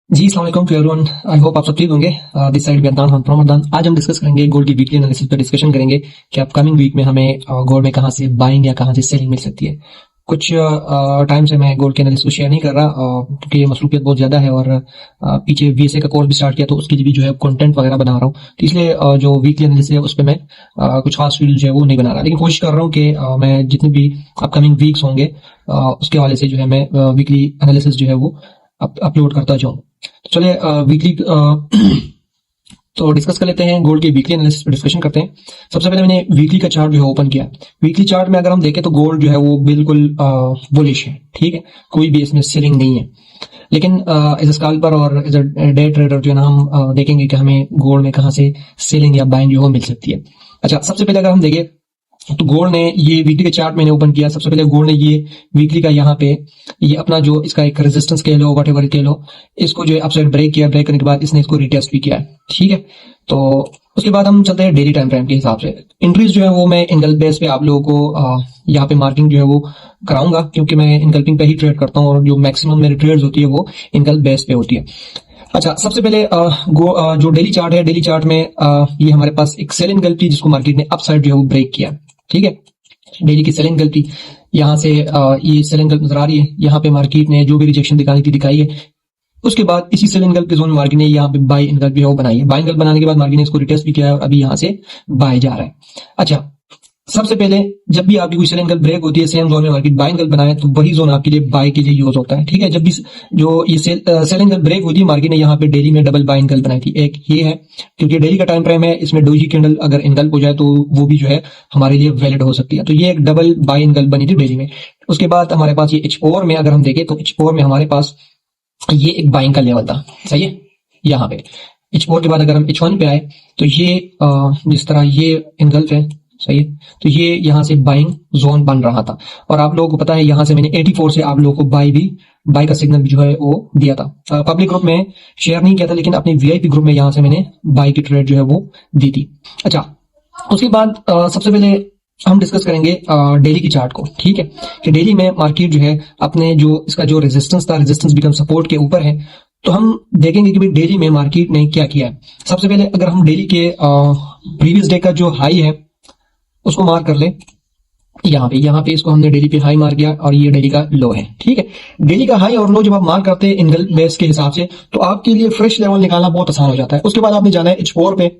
जी अस्सलाम वालेकुम to everyone. I hope आप सब ठीक होंगे। This side Vedant from Ramdan. आज हम डिस्कस करेंगे गोल्ड की वीकली एनालिसिस पे डिस्कशन करेंगे कि अपकमिंग वीक में हमें गोल्ड में कहां से बाइंग या कहां से सेलिंग मिल सकती है। कुछ टाइम से मैं गोल्ड के एनालिसिस को शेयर नहीं कर रहा क्योंकि ये मसरूफियत बहुत ज्यादा है और पीछे वीएसए का कोर्स भी स्टार्ट किया तो उसके लिए भी जो है कंटेंट वगैरह बना रहा हूँ, तो इसलिए जो वीकली एनालिसिस है उस पर मैं कुछ खास वीडियो जो है वो नहीं बना रहा, लेकिन कोशिश कर रहा हूँ कि मैं जितने भी अपकमिंग वीक्स होंगे उसके हवाले से जो है मैं वीकली एनालिसिस जो है वो अपलोड करता जाऊँ। तो चलिए वीकली तो डिस्कस कर लेते हैं। गोल्ड के वीकली एनालिसिस पे डिस्कशन करते हैं। सबसे पहले मैंने वीकली का चार्ट जो है ओपन किया। वीकली चार्ट में अगर हम देखें तो गोल्ड जो है वो बिल्कुल बुलिश है, ठीक है, कोई भी इसमें सेलिंग नहीं है। लेकिन एज अ स्कैल्पर और एज अ डे ट्रेडर जो है ना हम देखेंगे कि हमें गोल्ड में कहां से सेलिंग या बाइंग जो है मिल सकती है। अच्छा, सबसे पहले अगर हम देखें तो गोल्ड ने ये वीकली का चार्ट मैंने ओपन किया। सबसे पहले गोल्ड ने ये वीकली का यहाँ पे ये अपना जो इसका एक रेजिस्टेंस कह लो वट एवर कह लो, इसको जो है अपसाइड ब्रेक किया। ब्रेक करने के बाद इसने इसको रिटेस्ट भी किया, ठीक है। तो उसके बाद हम चलते हैं डेली टाइम फ्रेम के हिसाब से। इंट्रीज जो है वो मैं इनगल्प बेस पे आप लोगों को यहाँ पे मार्किंग जो है वो कराऊंगा क्योंकि मैं इनगल्पिंग पे ही ट्रेड करता हूँ और जो मैक्सिमम मेरी ट्रेड्स होती है वो इनगल्प बेस पे होती है। अच्छा, सबसे पहले जो डेली चार्ट है, डेली चार्ट में ये हमारे पास एक सेल इनगल्प थी जिसको मार्केट ने अपसाइड जो है वो ब्रेक किया, ठीक है। डेली की सेलिंग गलती यहाँ से ये सेलिंग गल्प नजर आ रही है। यहाँ पे मार्केट ने जो भी रिजेक्शन दिखानी थी दिखाई है। उसके बाद इसी सेलिंग गल्प के जोन में मार्केट ने यहाँ पे बाई गल्प जो है वो बनाई है। बाई गल्प बनाने के बाद मार्केट ने इसको रिटेस्ट भी किया है और अभी यहाँ से बाय जा रहा है। अच्छा, सबसे पहले जब भी आपकी कोई सेलिंग गल्प ब्रेक होती है सेम जोन में मार्केट बाइंग गल्प बनाए तो वही जोन आपके लिए बाय के लिए यूज होता है, ठीक है। जब भी जो ये सेलिंग गल्प ब्रेक होती है मार्केट ने यहाँ पे डेली में डबल बाइंग गल्प बनाई थी। एक ये है क्योंकि डेली का टाइम फ्रेम है, इसमें डोजी कैंडल अगर इनगल्प हो जाए तो वो भी जो है हमारे लिए वैलिड हो सकती है। तो ये एक डबल बाई इनगल्प बनी थी डेली में। उसके बाद हमारे पास ये H4 में अगर हम देखें तो H4 में हमारे पास ये एक बाइंग का लेवल था, सही है। यहाँ पे H4 के बाद अगर हम H1 पे आए तो ये जिस तरह ये इनगल्प है, सही है, तो ये यहाँ से बाइंग जोन बन रहा था और आप लोगों को पता है यहाँ से मैंने 84 से आप लोगों को बाई का सिग्नल जो है वो दिया था। पब्लिक ग्रुप में शेयर नहीं किया था लेकिन अपने वीआईपी ग्रुप में यहाँ से मैंने बाई की ट्रेड जो है वो दी थी। अच्छा, उसके बाद सबसे पहले हम डिस्कस करेंगे डेली की चार्ट को, ठीक है, कि डेली में मार्केट जो है अपने जो इसका जो रेजिस्टेंस था, रेजिस्टेंस बिकम सपोर्ट के ऊपर है। तो हम देखेंगे कि भाई डेली में मार्केट ने क्या किया है। सबसे पहले अगर हम डेली के प्रीवियस डे का जो हाई है उसको मार्क कर ले। यहाँ पे इसको हमने डेली पे हाई मार्क किया और ये डेली का लो है, ठीक है। डेली का हाई और लो जब आप मार्क करते हैं इनगल्प बेस के हिसाब से तो आपके लिए फ्रेश लेवल निकालना बहुत आसान हो जाता है। उसके बाद आपने जाना है H4 पे।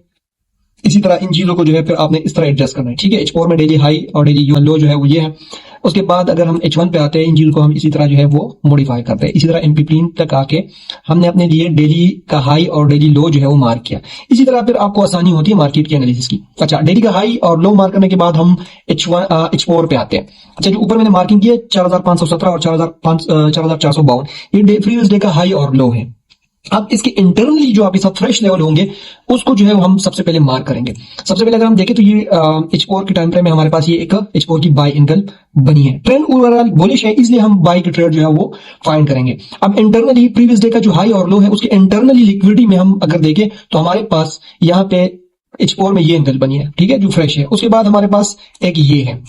इसी तरह इन चीजों को जो है फिर आपने इस तरह एडजस्ट करना है, ठीक है। H4 में डेली हाई और डेली लो जो है वो ये है। उसके बाद अगर हम H1 पे आते हैं इन चीजों को हम इसी तरह जो है वो मॉडिफाई करते हैं। इसी तरह MP3 तक आके हमने अपने लिए डेली का हाई और डेली लो जो है वो मार्क किया। इसी तरह फिर आपको आसानी होती है मार्केट की एनालिसिस की। अच्छा, डेली का हाई और लो मार्क करने के बाद हम H4 पे आते हैं। अच्छा, जो ऊपर मैंने मार्किंग की है 4517 और 4452 ये प्रीवियस डे का हाई और लो है। अब इसके इंटरनली जो आपके साथ फ्रेश लेवल होंगे उसको जो है हम सबसे पहले मार्क करेंगे। सबसे पहले अगर हम देखें तो ये H4 के टाइम फ्रेम में हमारे पास ये एक H4 की बाई इनगल्प बनी है। ट्रेंड ओवरऑल बुलिश है इसलिए हम बाई की ट्रेड जो है वो फाइंड करेंगे। अब इंटरनली प्रीवियस डे का जो हाई और लो है उसके इंटरनली लिक्विडिटी में हम अगर देखें तो हमारे पास यहाँ पे H4 में ये इनगल्प बनी है, ठीक है, जो फ्रेश है। उसके बाद हमारे पास एक ये है,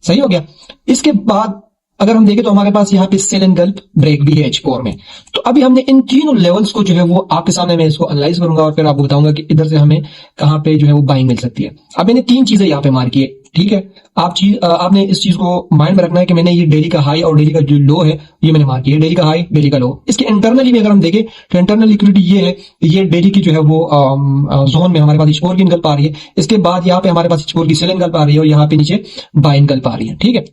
सही हो गया। इसके बाद अगर हम देखें तो हमारे पास यहाँ पे सेल इनगल्प ब्रेक भी है H4 में। तो अभी हमने इन तीनों लेवल्स को जो है वो आपके सामने मैं इसको एनालाइज करूंगा और फिर आपको बताऊंगा कि इधर से हमें कहां पे जो है वो बाइंग मिल सकती है। अब मैंने तीन चीजें यहाँ पे मार्क की है, ठीक है। आपने इस चीज को माइंड में रखना है कि मैंने ये डेली का हाई और डेली का जो लो है ये मैंने मार्क किया, डेली का हाई डेली का लो। इसके इंटरनली में अगर हम देखें तो इंटरनल लिक्विडिटी ये है, ये डेली की जो है वो जोन में हमारे पास H4 की इनगल्प आ रही है। इसके बाद यहाँ पे हमारे पास H4 की सेल इनगल्प आ रही है और यहाँ पे नीचे बाई इनगल्प आ रही है, ठीक है।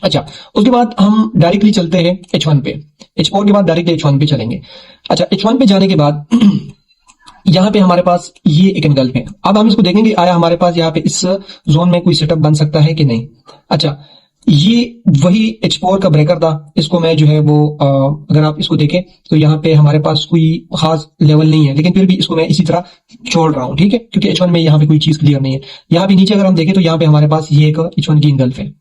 अच्छा, उसके बाद हम डायरेक्टली चलते हैं H1 पे। H4 के बाद डायरेक्टली H1 पे चलेंगे। अच्छा, H1 पे जाने के बाद यहाँ पे हमारे पास ये एक इनगल्प है। अब हम इसको देखेंगे आया हमारे पास यहाँ पे इस जोन में कोई सेटअप बन सकता है कि नहीं। अच्छा, ये वही H4 का ब्रेकर था। इसको मैं जो है वो अगर आप इसको देखें तो यहाँ पे हमारे पास कोई खास लेवल नहीं है लेकिन फिर भी इसको मैं इसी तरह छोड़ रहा हूँ, ठीक है, क्योंकि H1 में यहाँ पे कोई चीज क्लियर नहीं है। यहाँ पे नीचे अगर हम देखें तो यहाँ पे हमारे पास ये एक H1 की इनगल्प है।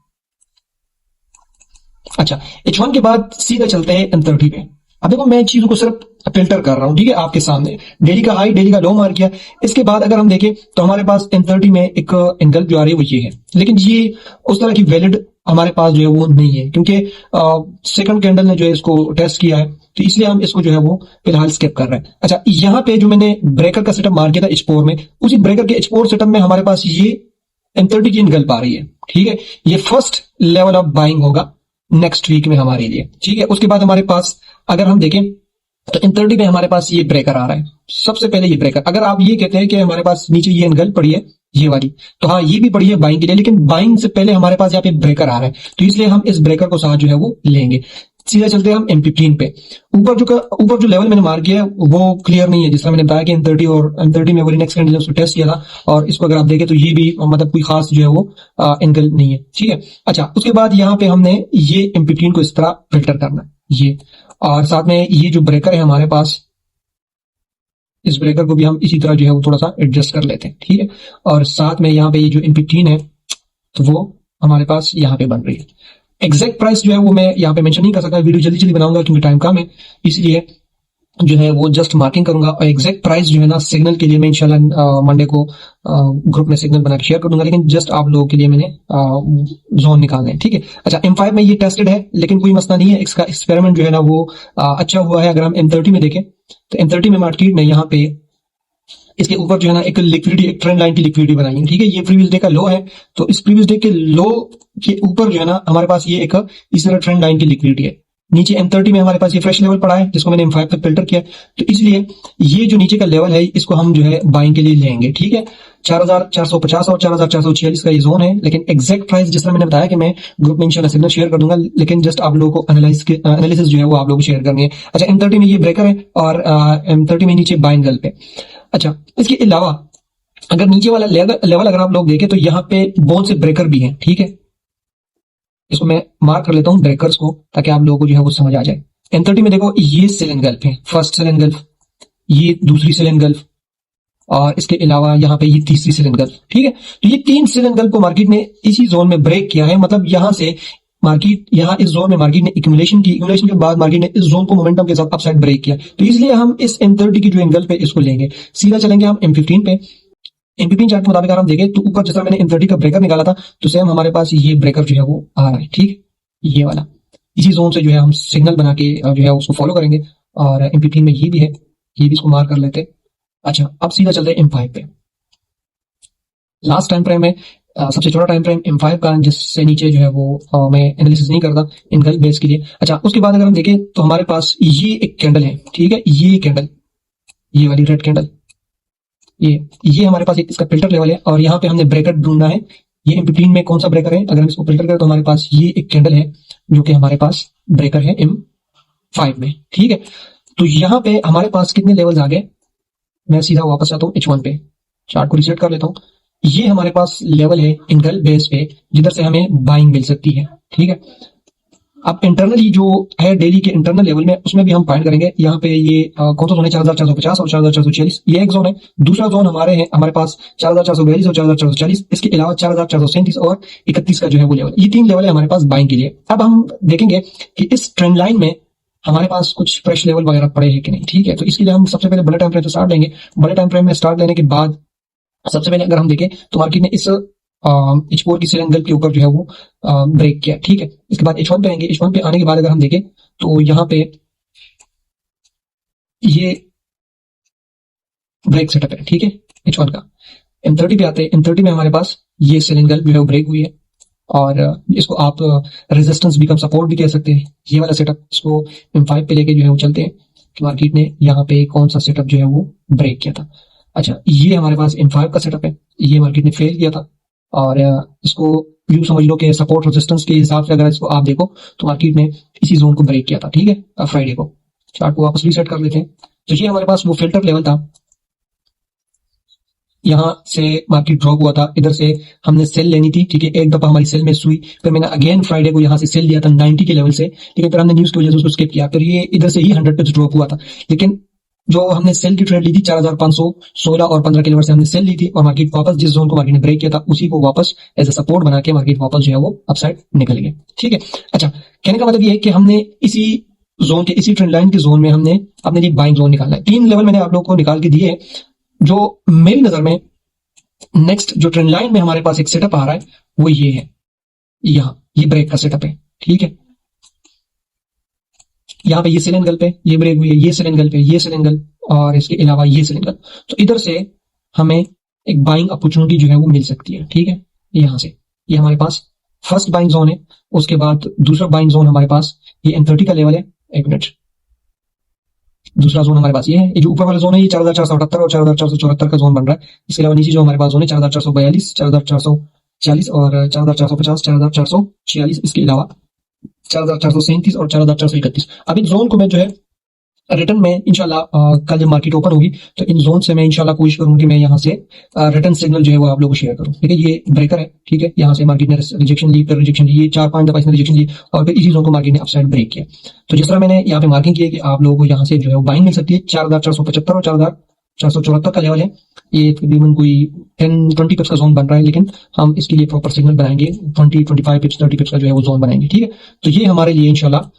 अच्छा, H1 के बाद सीधा चलते हैं M30 पे। अब देखो मैं चीजों को सिर्फ फिल्टर कर रहा हूं, ठीक है, आपके सामने डेली का हाई डेली का लो मार्क किया। इसके बाद अगर हम देखें तो हमारे पास M30 में एक इनगल्प जो आ रही है वो ये है, लेकिन ये उस तरह की वैलिड हमारे पास जो है वो नहीं है, क्योंकि सेकंड कैंडल ने जो है इसको टेस्ट किया है, तो इसलिए हम इसको जो है वो फिलहाल स्किप कर रहे हैं। अच्छा, यहाँ पे जो मैंने ब्रेकर का सेटअप मार किया था H4 में, उसी ब्रेकर के H4 सेटअप में हमारे पास ये M30 की निकल पा रही है। ठीक है, ये फर्स्ट लेवल ऑफ बाइंग होगा नेक्स्ट वीक में हमारे लिए। ठीक है, उसके बाद हमारे पास अगर हम देखें तो M30 में हमारे पास ये ब्रेकर आ रहा है। सबसे पहले ये ब्रेकर, अगर आप ये कहते हैं कि हमारे पास नीचे ये एंगल पड़ी है ये वाली, तो हाँ ये भी पड़ी है बाइंग के लिए, लेकिन बाइंग से पहले हमारे पास यहाँ पे ब्रेकर आ रहा है, तो इसलिए हम इस ब्रेकर को साथ जो है वो लेंगे। सीधा चलते हैं हम M15 पे। ऊपर जो लेवल मैंने मार्क किया है वो क्लियर नहीं है, जिसका मैंने बताया कि M30 और M30 में वो नेक्स्ट कैंडल उसको टेस्ट किया था, और इसको अगर आप देखें तो ये भी मतलब कोई खास जो है वो एंगल नहीं है। ठीक है, अच्छा उसके बाद यहाँ पे हमने ये M15 को इस तरह फिल्टर करना है ये, और साथ में ये जो ब्रेकर है हमारे पास, इस ब्रेकर को भी हम इसी तरह जो है वो थोड़ा सा एडजस्ट कर लेते हैं। ठीक है, और साथ में यहाँ पे ये जो M15 है तो वो हमारे पास यहाँ पे बन रही है। एग्जैक्ट प्राइस जो है वो मैं यहाँ पे मेंशन नहीं कर सकता, वीडियो जल्दी जल्दी बनाऊंगा क्योंकि टाइम कम है, इसलिए जो है वो जस्ट मार्किंग करूंगा। और एग्जैक्ट प्राइस जो है ना सिग्नल के लिए मैं इंशाल्लाह मंडे को ग्रुप में सिग्नल बना के शेयर कर दूंगा, लेकिन जस्ट आप लोगों के लिए मैंने जोन निकालने हैं। ठीक है, अच्छा M5 में ये टेस्टेड है, लेकिन कोई मसला नहीं है, इसका एक्सपेरिमेंट जो है ना वो अच्छा हुआ है। अगर हम M30 में देखें तो M30 में मार्केट ने यहाँ पे इसके ऊपर जो है ना एक लिक्विडिटी, एक ट्रेंड लाइन की लिक्विडिटी बनाई है। ठीक है, ये प्रीवियस डे का लो है, तो इस प्रीवियस डे के लो के ऊपर जो है ना हमारे पास ये एक इस तरह ट्रेंड लाइन की लिक्विडिटी है। नीचे M30 में हमारे पास ये फ्रेश लेवल पड़ा है जिसको मैंने M5 तक फिल्टर किया, तो इसलिए ये जो नीचे का लेवल है इसको हम जो है बाइंग के लिए लेंगे। ठीक है, 4450 और 4446 का ये जोन है, लेकिन एग्जैक्ट प्राइस जिस तरह मैंने बताया कि मैं ग्रुप में इंशाल्लाह सिग्नल शेयर कर दूंगा, लेकिन जस्ट आप लोगों को एनालिसिस जो है वो आप लोगों को शेयर करनी है। अच्छा, M30 में ये ब्रेकर है और M30 में नीचे बाइंग गल पे। अच्छा, इसके अलावा अगर नीचे वाला लेवल अगर आप लोग देखें तो यहाँ पे बहुत से ब्रेकर भी हैं। ठीक है, इसको मैं मार्क कर लेता हूँ ब्रेकर्स को, ताकि आप लोगों को जो है वो समझ आ जाए। M30 में देखो ये सेल एनगल्फ है, फर्स्ट सेल एनगल्फ, ये दूसरी सेल एनगल्फ, और इसके अलावा यहाँ पे ये तीसरी सेल एनगल्फ। ठीक है, तो ये 3 सेल एनगल्फ को मार्केट ने इसी जोन में ब्रेक किया है, मतलब यहाँ से मार्केट, यहाँ इस जोन में मार्केट ने एक्यूमुलेशन की, एक्यूमुलेशन के बाद मार्केट ने इस जोन को मोमेंटम के साथ अपसाइड ब्रेक किया, तो इसलिए हम इस M30 की जो एंगल पे इसको लेंगे। सीधा चलेंगे हम M15 पे। M15 चार्ट के मुताबिक अगर हम देखें तो ऊपर जैसा मैंने M30 का ब्रेकर निकाला था, तो सेम हमारे पास ये ब्रेकर जो है वो आ रहा है। ठीक, ये वाला, इसी जोन से जो है हम सिग्नल बना के जो है उसको फॉलो करेंगे, और M15 में ये भी है, ये भी इसको मार्क कर लेते हैं। अच्छा, अब सीधा चलते हैं M5 पे। लास्ट टाइम फ्रेम में सबसे छोटा टाइम फ्रेम M5 का, जिससे नीचे जो है वो मैं एनालिसिस नहीं करता इनकल बेस के लिए। अच्छा, उसके बाद अगर हम देखें तो हमारे पास ये एक कैंडल है। ठीक है, ये कैंडल, ये वाली रेड कैंडल, ये हमारे पास एक इसका फिल्टर लेवल है, और यहाँ पे हमने ब्रेकर ढूंढना है। ये M15 में कौन सा ब्रेकर है, अगर हम इसको फिल्टर करें तो हमारे पास ये एक कैंडल है जो कि हमारे पास ब्रेकर है M5 में। ठीक है, तो यहाँ पे हमारे पास कितने लेवल्स आ गए, मैं सीधा वापस आता हूँ H1 पे, चार्ट को रिसेट कर लेता हूँ। ये हमारे पास लेवल है इनकल बेस पे, जिधर से हमें बाइंग मिल सकती है। ठीक है, अब इंटरनली जो है डेली के इंटरनल लेवल में, उसमें भी हम फाइंड करेंगे। यहाँ पे ये कौन सा जोन है, 4450 और 4446, ये एक जोन है। दूसरा जोन हमारे पास 4442 और 4440, इसके अलावा 4437 और 31 का जो है वो लेवल, ये 3 लेवल है हमारे पास बाइंग के लिए। अब हम देखेंगे कि इस ट्रेंड लाइन में हमारे पास कुछ फ्रेश लेवल वगैरह पड़े हैं कि नहीं। ठीक है, तो इसके लिए हम सबसे पहले बड़े टाइम फ्रेम से स्टार्ट लेंगे। बड़े टाइम फ्रेम में स्टार्ट लेने के बाद सबसे पहले अगर हम देखें तो मार्केट ने इस H4 की सेल एंगल के ऊपर जो है वो ब्रेक किया। ठीक है, इसके बाद H1 पे आएंगे। H1 पे आने के बाद अगर हम देखें तो यहाँ पे ये ब्रेक सेटअप है। ठीक है, H1 का। M30 पे आते हैं। M30 में हमारे पास ये सेल एंगल जो है वो ब्रेक हुई है, और इसको आप रेजिस्टेंस भी कम सपोर्ट भी कह सकते हैं। ये वाला सेटअप, इसको M5 पे लेके जो है वो चलते हैं कि मार्केट ने यहाँ पे कौन सा सेटअप जो है वो ब्रेक किया था। अच्छा, ये हमारे पास M5 का सेटअप है, ये मार्केट ने फेल किया था, और इसको यूं समझ लो कि सपोर्ट रेजिस्टेंस के हिसाब से अगर इसको आप देखो तो मार्केट ने इसी जोन को ब्रेक किया था। ठीक है, फ्राइडे को। चार्ट को वापस रीसेट कर लेते हैं। तो ये हमारे पास वो फिल्टर लेवल था, यहाँ से मार्केट ड्रॉप हुआ था, इधर से हमने सेल लेनी थी। ठीक है, एक दफा हमारी सेल मिस हुई, फिर मैंने अगेन फ्राइडे को यहाँ से सेल लिया था 90 के लेवल से, लेकिन फिर हमने न्यूज की वजह से उसको स्किप किया। फिर ये इधर से ही 100 पिप्स ड्रॉप हुआ था, लेकिन जो हमने सेल की ट्रेड ली थी 4516 और 15 के लेवल से हमने सेल ली थी, और मार्केट वापस जिस जोन को मार्केट ने ब्रेक किया था उसी को वापस एज अ सपोर्ट बना के मार्केट वापस जो है वो अपसाइड निकल गया। ठीक है, अच्छा, कहने का मतलब ये है कि हमने इसी जोन के, इसी ट्रेंड लाइन के जोन में हमने अपने लिए बाइंग जोन निकालना है। 3 लेवल मैंने आप लोगों को निकाल के दिए, जो मेरी नजर में नेक्स्ट जो ट्रेंड लाइन में हमारे पास एक सेटअप आ रहा है वो ये है। यहाँ ये ब्रेक का सेटअप है, ठीक है। यहाँ पे ये सेल एंगल पे ये ब्रेक हुई है, ये सेल एंगल पे ये सेल एंगल, और इसके अलावा ये सेल एंगल। तो इधर से हमें एक बाइंग अपॉर्चुनिटी जो है वो मिल सकती है, ठीक है। यहाँ से ये हमारे पास फर्स्ट बाइंग जोन है, उसके बाद दूसरा बाइंग जोन हमारे पास ये M30 का लेवल है। एक मिनट, दूसरा जोन हमारे पास ये है, ये जो ऊपर वाला जोन है ये 4478 और 4474 का जोन बन रहा है। इसके अलावा नीचे जो हमारे पास जोन है 4442, 4440 और 4450, 4446, इसके अलावा 4437 और 4431। अब इन जोन को मैं जो है रिटर्न में इंशाल्लाह कल जब मार्केट ओपन होगी तो इन जोन से मैं इंशाल्लाह कोशिश करूंगा कि मैं यहाँ से रिटर्न सिग्नल जो है वो आप लोगों को शेयर करूं। ठीक है, ये ब्रेकर है, ठीक है। यहाँ से मार्केट ने रिजेक्शन ली, फिर रिजेक्शन ली, 4-5 दफा इसने रिजेक्शन ली और फिर इसी जोन को मार्केट ने अपसाइड ब्रेक किया। तो जिस तरह मैंने यहाँ पे मार्किंग की है कि आप लोगों को यहाँ से जो है बाइंग मिल सकती है। 4475 और 4474 का लेवल है। ये तकरीबन कोई 10-20 पिप्स का जोन बन रहा है, लेकिन हम इसके लिए प्रॉपर सिग्नल बनाएंगे 20-25 पिप्स 30 पिप्स का जो है वो जोन बनाएंगे, ठीक है। तो ये हमारे लिए इंशाल्लाह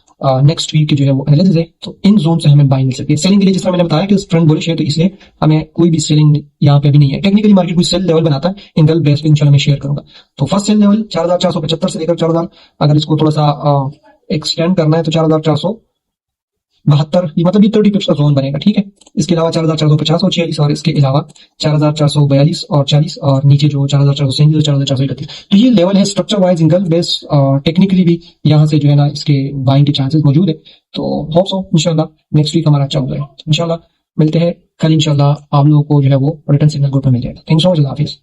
नेक्स्ट वीक की जो है वो एनालिसिस है। तो इन जोन से हमें बाइंग मिल सकती है। सेलिंग के लिए जिस तरह मैंने बताया कि ट्रेंड बुलिश है, तो इसलिए हमें कोई भी सेलिंग यहाँ पे अभी नहीं है। टेक्निकली मार्केट कोई सेल लेवल बनाता है, इन गल बेस पे इंशाल्लाह मैं शेयर करूंगा। तो फर्स्ट सेल लेवल 4475 से लेकर 4000, अगर इसको थोड़ा सा एक्सटेंड करना है तो 4472, ये मतलब ये 30 पिप्स का जोन बनेगा, ठीक है। इसके अलावा 4450 और 46, और इसके अलावा 4442 और 40, और नीचे जो 4437 और 4431। तो ये लेवल है स्ट्रक्चर वाइज इंगल बेस। टेक्निकली भी यहाँ से जो है ना इसके बाइंग के चांसेस मौजूद है। तो होप सो इंशाल्लाह नेक्स्ट वीक हमारा अच्छा हो जाए। इंशाल्लाह मिलते हैं कल, इंशाल्लाह आप लोगों को जो है वो रिटर्न सिग्नल ग्रुप में मिल जाएगा। Thank you so much, Allah Hafiz.